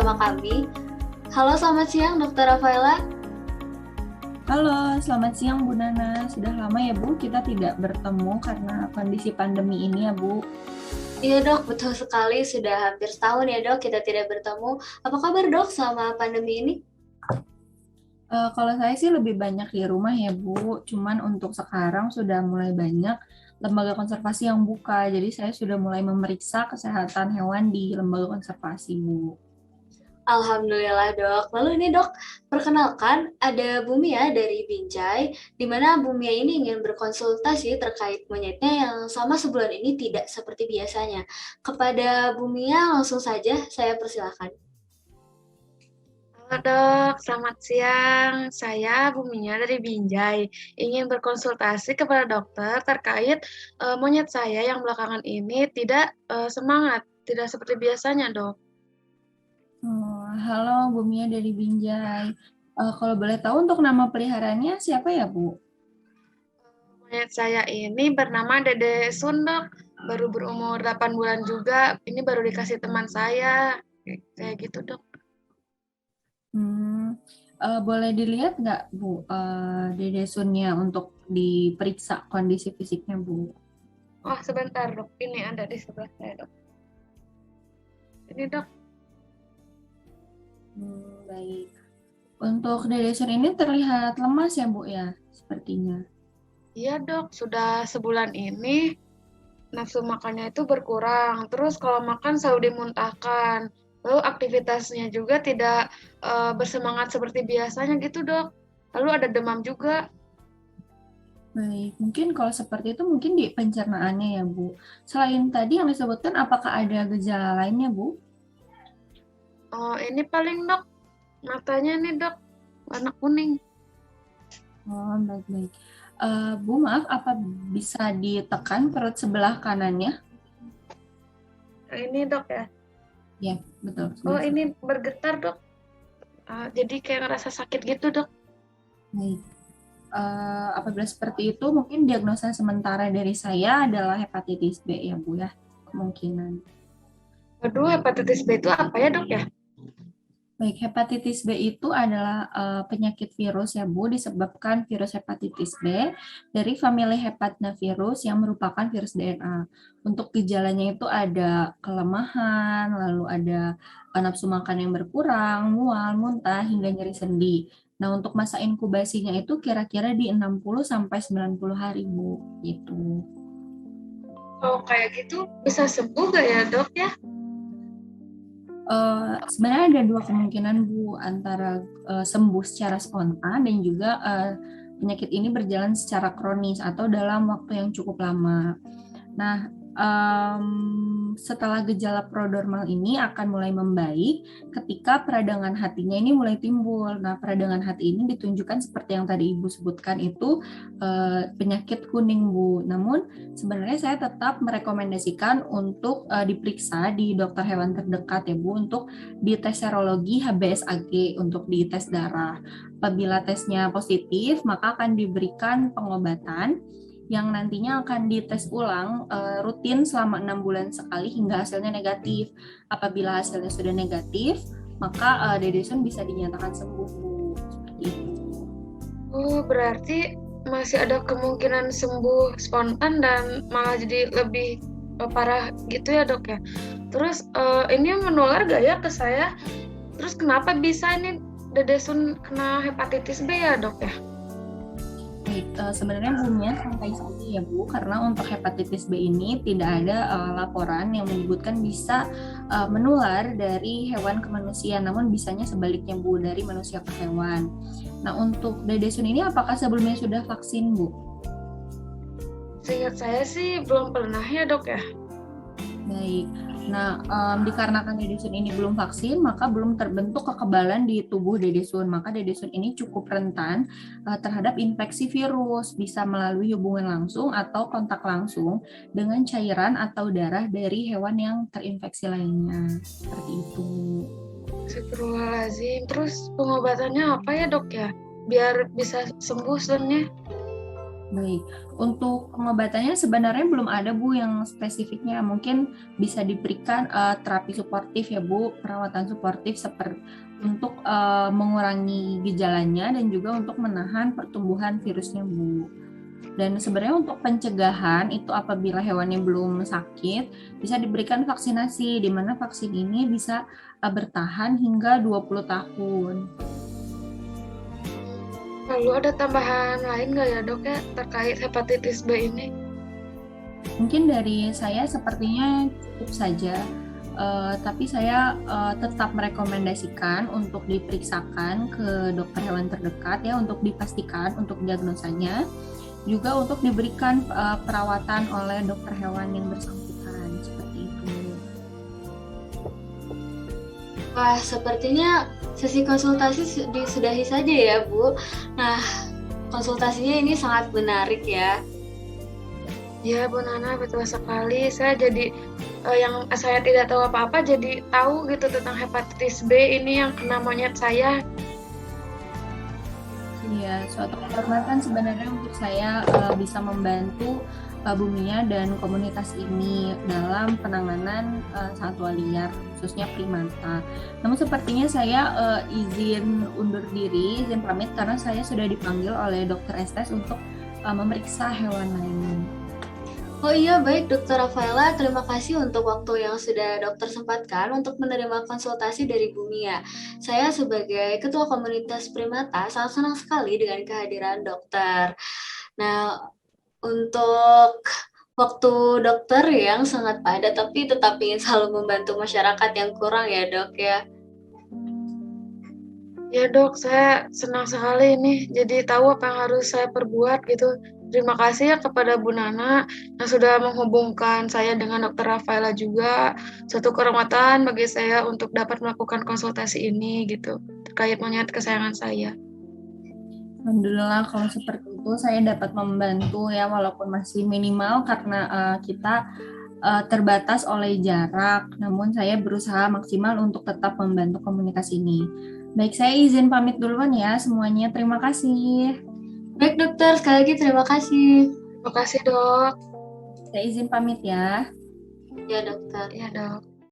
bersama kami. Halo, selamat siang Dr. Rafaela. Halo, selamat siang Bu Nana. Sudah lama ya Bu, kita tidak bertemu karena kondisi pandemi ini ya Bu. Iya dok, betul sekali. Sudah hampir setahun ya dok kita tidak bertemu. Apa kabar dok selama pandemi ini? Kalau saya sih lebih banyak di rumah ya Bu, cuman untuk sekarang sudah mulai banyak lembaga konservasi yang buka, jadi saya sudah mulai memeriksa kesehatan hewan di lembaga konservasi Bu. Alhamdulillah dok. Lalu ini dok, perkenalkan ada Bumia dari Binjai, di mana Bumia ini ingin berkonsultasi terkait monyetnya yang selama sebulan ini tidak seperti biasanya. Kepada Bumia langsung saja saya persilahkan. Halo dok, selamat siang. Saya Buminya dari Binjai. Ingin berkonsultasi kepada dokter terkait monyet saya yang belakangan ini tidak semangat, tidak seperti biasanya dok. Halo Bu Mia dari Binjai. Kalau boleh tahu untuk nama peliharaannya siapa ya Bu? Monyet saya ini bernama Dede Sundok, baru berumur 8 bulan juga. Ini baru dikasih teman saya. Kayak gitu dok. Hmm, Boleh dilihat nggak Bu, Dede Sunnya untuk diperiksa kondisi fisiknya Bu? Oh sebentar dok, ini ada di sebelah saya dok. Ini dok. Baik. Untuk Dede Sun ini terlihat lemas ya Bu ya, sepertinya. Iya dok, sudah sebulan ini nafsu makannya itu berkurang. Terus kalau makan selalu dimuntahkan. Lalu aktivitasnya juga tidak bersemangat seperti biasanya gitu, Dok. Lalu ada demam juga. Baik, mungkin kalau seperti itu mungkin di pencernaannya ya Bu. Selain tadi yang disebutkan, apakah ada gejala lainnya Bu? Oh, ini paling, Dok. Matanya nih, Dok. Warna kuning. Oh, baik-baik. Bu, maaf, apa bisa ditekan perut sebelah kanannya? Ini, Dok ya. Ya, betul. Oh, Sebelah ini sana. bergetar, Dok. Jadi kayak ngerasa sakit gitu, Dok. Baik. Apabila seperti itu, mungkin diagnosa sementara dari saya adalah hepatitis B ya Bu ya, kemungkinan. Aduh, hepatitis B itu apa ya, Dok ya? Baik, hepatitis B itu adalah penyakit virus ya Bu, disebabkan virus hepatitis B dari famili hepatnavirus yang merupakan virus DNA. Untuk gejalanya itu ada kelemahan, lalu ada nafsu makan yang berkurang, mual, muntah, hingga nyeri sendi. Nah, untuk masa inkubasinya itu kira-kira di 60 sampai 90 hari, Bu. Gitu. Kalau kayak gitu bisa sembuh gak ya, Dok ya? Sebenarnya ada dua kemungkinan Bu, antara sembuh secara spontan dan juga penyakit ini berjalan secara kronis atau dalam waktu yang cukup lama. Nah, setelah gejala prodromal ini akan mulai membaik ketika peradangan hatinya ini mulai timbul. Nah, peradangan hati ini ditunjukkan seperti yang tadi Ibu sebutkan itu penyakit kuning, Bu. Namun, sebenarnya saya tetap merekomendasikan untuk diperiksa di dokter hewan terdekat ya, Bu, untuk dites serologi HBsAg untuk dites darah. Apabila tesnya positif, maka akan diberikan pengobatan yang nantinya akan dites ulang rutin selama 6 bulan sekali hingga hasilnya negatif. Apabila hasilnya sudah negatif, maka Dede Sun bisa dinyatakan sembuh, Bu. Seperti itu. Oh, berarti masih ada kemungkinan sembuh spontan dan malah jadi lebih parah gitu ya, Dok ya. Terus ini menular gak ya ke saya? Terus kenapa bisa ini Dede Sun kena hepatitis B ya, Dok ya? Baik, sebenarnya bumnya santai saja ya Bu, karena untuk hepatitis B ini tidak ada laporan yang menyebutkan bisa menular dari hewan ke manusia, namun bisanya sebaliknya Bu, dari manusia ke hewan. Nah, untuk Dede Sun ini apakah sebelumnya sudah vaksin Bu? Seingat saya sih belum pernah ya, Dok ya. Baik. Nah, dikarenakan Dede Sun ini belum vaksin, maka belum terbentuk kekebalan di tubuh Dede Sun. Maka Dede Sun ini cukup rentan terhadap infeksi virus, bisa melalui hubungan langsung atau kontak langsung dengan cairan atau darah dari hewan yang terinfeksi lainnya. Seperti itu. Astagfirullahaladzim. Terus pengobatannya apa ya, Dok ya? Biar bisa sembuh sebenarnya. Baik, untuk pengobatannya sebenarnya belum ada Bu yang spesifiknya. Mungkin bisa diberikan terapi suportif ya Bu, perawatan suportif seperti untuk mengurangi gejalanya dan juga untuk menahan pertumbuhan virusnya Bu. Dan sebenarnya untuk pencegahan itu apabila hewannya belum sakit, bisa diberikan vaksinasi, di mana vaksin ini bisa bertahan hingga 20 tahun. Lalu ada tambahan lain nggak ya dok ya terkait hepatitis B ini? Mungkin dari saya sepertinya cukup saja, tapi saya tetap merekomendasikan untuk diperiksakan ke dokter hewan terdekat ya untuk dipastikan untuk diagnosanya, juga untuk diberikan perawatan oleh dokter hewan yang bersangkutan seperti itu. Wah, sepertinya sesi konsultasi disudahi saja ya, Bu. Nah, konsultasinya ini sangat menarik ya. Ya Bu Nana, betul sekali. Saya jadi yang saya tidak tahu apa-apa jadi tahu gitu tentang hepatitis B ini yang kena monyet saya. Iya, suatu kehormatan sebenarnya untuk saya bisa membantu Bumia dan komunitas ini dalam penanganan satwa liar, khususnya primata. Namun sepertinya saya izin undur diri, izin pamit karena saya sudah dipanggil oleh Dokter Estes untuk memeriksa hewan lainnya. Oh iya, baik Dokter Rafaela, terima kasih untuk waktu yang sudah dokter sempatkan untuk menerima konsultasi dari Bumia. Saya sebagai Ketua Komunitas Primata sangat senang sekali dengan kehadiran dokter. Nah, untuk waktu dokter yang sangat padat, tapi tetap ingin selalu membantu masyarakat yang kurang ya dok ya. Ya dok, saya senang sekali ini jadi tahu apa yang harus saya perbuat gitu. Terima kasih ya kepada Bu Nana yang sudah menghubungkan saya dengan Dokter Rafaela juga. Suatu kehormatan bagi saya untuk dapat melakukan konsultasi ini gitu terkait monyet kesayangan saya. Alhamdulillah kalau seperti itu saya dapat membantu ya walaupun masih minimal karena kita terbatas oleh jarak, namun saya berusaha maksimal untuk tetap membantu komunitas ini. Baik, saya izin pamit duluan ya semuanya. Terima kasih. Baik dokter, sekali lagi terima kasih. Terima kasih dok. Saya izin pamit ya. Ya dokter. Ya dok.